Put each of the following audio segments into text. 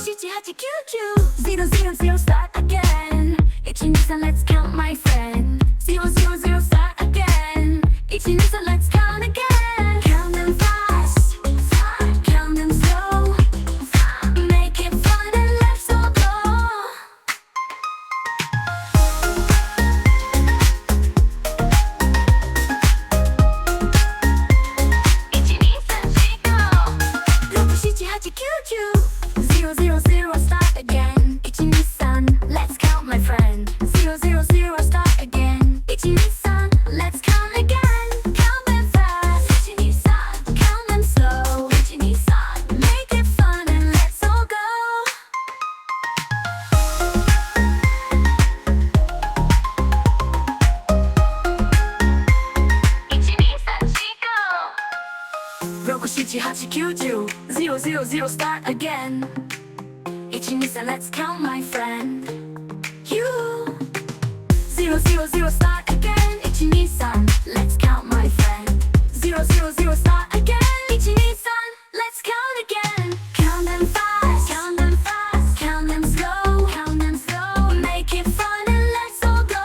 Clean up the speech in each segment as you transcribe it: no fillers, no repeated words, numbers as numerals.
Zero, zero, zero, start again. 123, let's count my friend. Zero, zero, zero, start again. 123, let's count again. Count them fast, count them slow. Make it fun and let's all go. 12345678910. 000, start again. 123, let's count my friend. 000, start again. 123, let's count again. Count them fast, 123, count them slow. 123, make it fun and let's all go. 12345678910. 000, start again. 123, let's count my friend. You. 000, start again. 123, let's count my friend. 000, start again. 123, let's count again. Count them fast, count them fast, count them slow, count them slow. Make it fun and let's all go.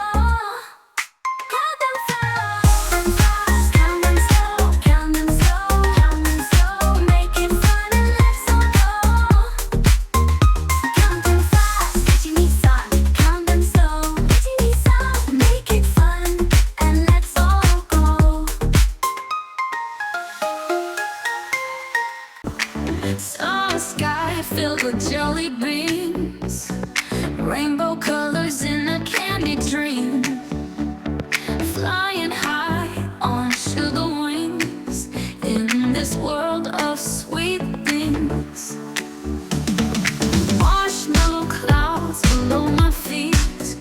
Count them fast, count them slow, count them slow, count them slow. Make it fun and let's all go. Count them fast, 123, count them slow. 123, make it fun and let's all go. Summer sky filled with jelly beans, rainbow colors in a candy dream, flying high on sugar wings in this world of sweet things. Marshmallow clouds below my feet,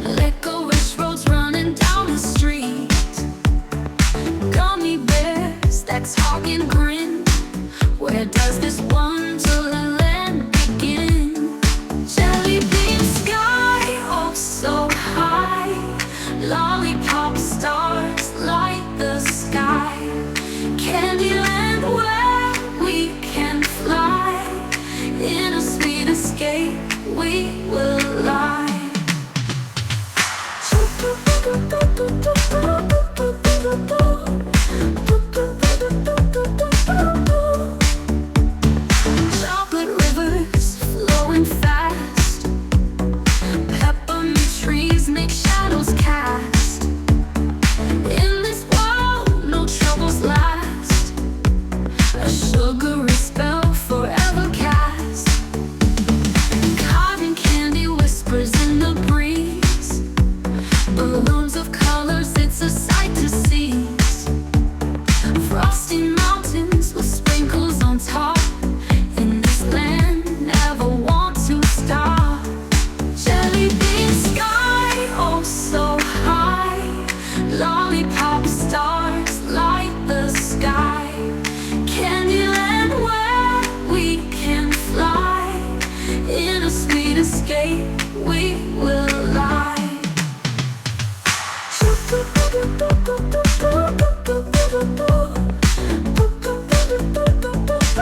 licorice roads running down the street, gummy bears that talk and grin. Where does this wonderland begin? Jelly bean sky, oh so high. Lollipop stars light the sky. Candyland where we can fly. In a sweet escape we will lie.